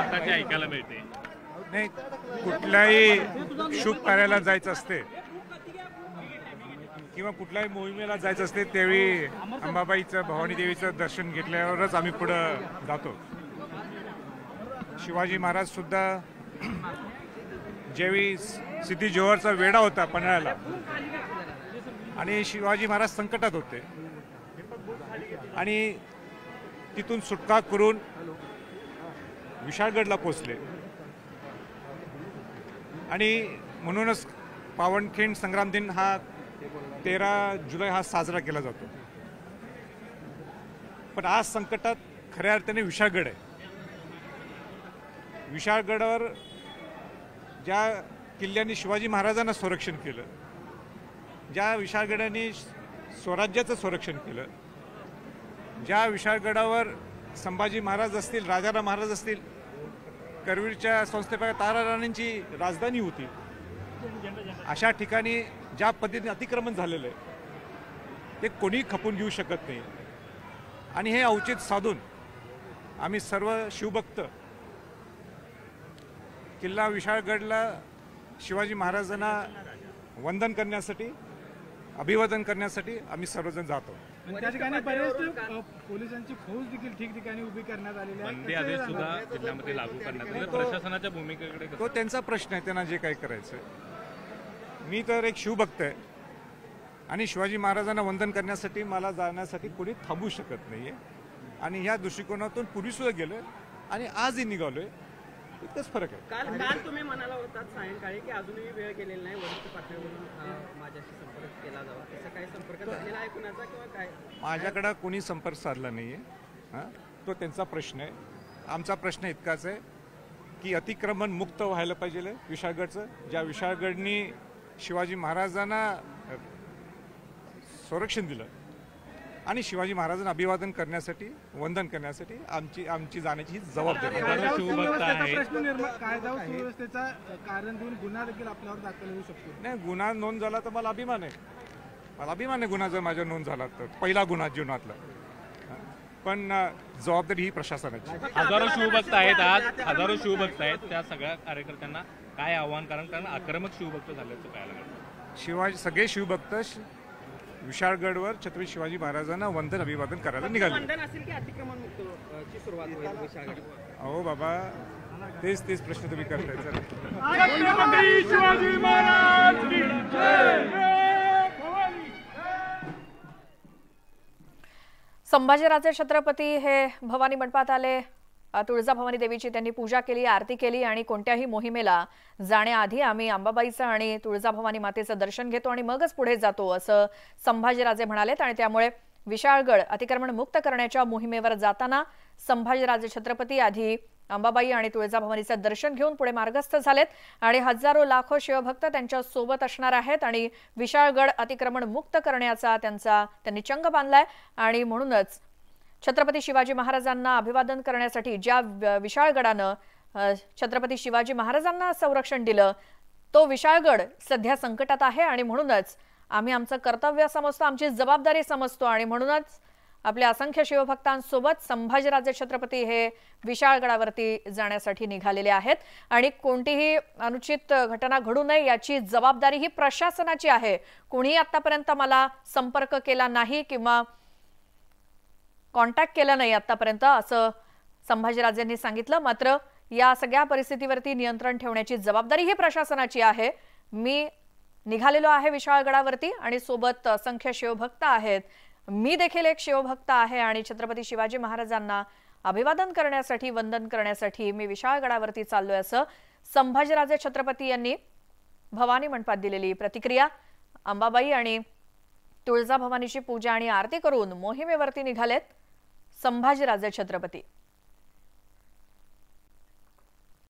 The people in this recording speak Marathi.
प्रकारची ऐकायला मिळते। नाही, कुठल्याही शुभ कार्याला जायचं असते किंवा कुठल्याही मोहिमेला जायचं असते त्यावेळी अंबाबाईचं भवानी देवीचं दर्शन घेतल्यावरच आम्ही पुढं जातो। शिवाजी महाराज सुद्धा ज्यावेळी सिद्धी जोहरचा वेढा होता पन्हाळ्याला आणि शिवाजी महाराज संकटात होते आणि तिथून सुटका करून विशाळगडला पोचले आणि म्हणूनच पावनखिंड संग्राम दिन हा 13 जुलै हा साजरा केला जातो। पण आज संकटात खऱ्या अर्थाने विशाळगड आहे। विशाळगडावर ज्या किल्ल्यांनी शिवाजी महाराजांना संरक्षण केलं, ज्या विशाळगडाने स्वराज्याचं संरक्षण केलं, ज्या विशाळगडावर संभाजी महाराज असतील, राजाराम महाराज असतील, करवीरच्या संस्थापक तारा राणींची राजधानी होती, अशा ठिकाणी ज्या पद्धतीने अतिक्रमण झालेलं आहे ते कोणी खपून घेऊ शकत नाही। आणि हे औचित्य साधून आम्ही सर्व शिवभक्त किल्ला विशाळगडला शिवाजी महाराजांना वंदन करण्यासाठी, अभिवादन करण्यासाठी आम्ही सर्वजण जातो। त्या ठिकाणी पोलिसांची फौज देखील ठिकठिकाणी उभी करण्यात आलेली आहे। बंदी आदेश सुद्धा जिल्ह्यामध्ये लागू करण्यात आले। प्रशासनाच्या भूमिकेकडे तो त्यांचा प्रश्न आहे, त्यांना जे काही करायचं आहे। मी तर एक शिवभक्त आहे आणि शिवाजी महाराजांना वंदन करण्यासाठी मला जाण्यासाठी कोणी थांबू शकत नाहीये आणि ह्या दृष्टिकोनातून पूर्वी सुद्धा गेलोय आणि आजही निघालोय, इतकंच फरक आहे। काल तुम्ही म्हणाला होता सायंकाळी की अजूनही वेळ गेलेला नाही, वरिष्ठ पातळीवरून माझ्याशी संपर्क केला जावा, तसं काही संपर्क झालेला आहे कुणाचा किंवा काय? माझ्याकडे कोणी संपर्क साधला नाहीये, तो त्यांचा प्रश्न आहे। आमचा प्रश्न इतकाच आहे की अतिक्रमण मुक्त व्हायला पाहिजे विशाळगडचं, ज्या विशाळगडनी शिवाजी महाराजांना संरक्षण दिलं आणि शिवाजी महाराजांना अभिवादन करण्यासाठी, वंदन करण्यासाठी आमची जाण्याची ही जबाबदारी आहे। कायदा सुव्यवस्थेचा कारण देऊन गुन्हा देखील आपल्यावर दाखल होऊ शकतो। नाही, गुन्हा नोंद झाला तर मला अभिमान आहे, गुन्हा जर माझ्या नोंद झाला तर पहिला गुन्हा जीवनातला, पण जबाबदारी ही प्रशासनाची। हजारो शिवभक्त आहेत, आज हजारो शिवभक्त आहेत, त्या सगळ्या कार्यकर्त्यांना काय आव्हान, कारण आक्रमक शिवभक्त झाल्याचं पाहायला मिळतं। सगळे शिवभक्त विशाळगडवर छत्रपती शिवाजी महाराजांना वंदन अभिवादन करायला निघाले। वंदन असेल की अतिक्रमण मुक्तची सुरुवात होईल विशाळगड? अहो बाबा, तेच प्रश्न तुम्ही करताय। संभाजीराजे छत्रपती हे भवानी मंडपात आले, तुळजाभवानी देवीची त्यांनी पूजा केली, आरती केली आणि कोणत्याही मोहिमेला जाण्याआधी आम्ही अंबाबाईचं आणि तुळजाभवानी मातेचं दर्शन घेतो आणि मगच पुढे जातो असं संभाजीराजे म्हणालेत। आणि त्यामुळे विशाळगड अतिक्रमण मुक्त करण्याच्या मोहिमेवर जाताना संभाजीराजे छत्रपती आधी अंबाबाई आणि तुळजाभवानीचं दर्शन घेऊन पुढे मार्गस्थ झालेत आणि हजारो लाखो शिवभक्त त्यांच्या सोबत असणार आहेत आणि विशाळगड अतिक्रमण मुक्त करण्याचा त्यांनी चंग बांधलाय। आणि म्हणूनच छत्रपती शिवाजी महाराजांना अभिवादन करण्यासाठी ज्या विशाळगडानं छत्रपती शिवाजी महाराजांना संरक्षण दिलं, तो विशाळगड सध्या संकटात आहे आणि म्हणूनच आम्ही आमचं कर्तव्य समजतो, आमची जबाबदारी समजतो आणि म्हणूनच आपल्या असंख्य शिवभक्तांसोबत संभाजीराजे छत्रपती हे विशाळगडावरती जाण्यासाठी निघालेले आहेत आणि कोणतीही अनुचित घटना घडू नये याची जबाबदारी ही प्रशासनाची आहे। कोणी आतापर्यंत मला संपर्क केला नाही किंवा कॉन्टॅक्ट केला नाही आतापर्यंत असं संभाजीराजेंनी सांगितलं। मात्र या सगळ्या परिस्थितीवरती नियंत्रण ठेवण्याची जबाबदारी ही प्रशासनाची आहे। मी निघालेलो आहे विशाळगडावरती आणि सोबत असंख्य शिवभक्त आहेत, मी देखील एक शिवभक्त आहे आणि छत्रपती शिवाजी महाराजांना अभिवादन करण्यासाठी, वंदन करण्यासाठी मी विशाळगडावरती चाललोय असं संभाजीराजे छत्रपती यांनी भवानी मंडपात दिलेली प्रतिक्रिया। अंबाबाई आणि तुळजाभवानीची पूजा आणि आरती करून मोहिमेवरती निघालेत संभाजीराजे छत्रपती।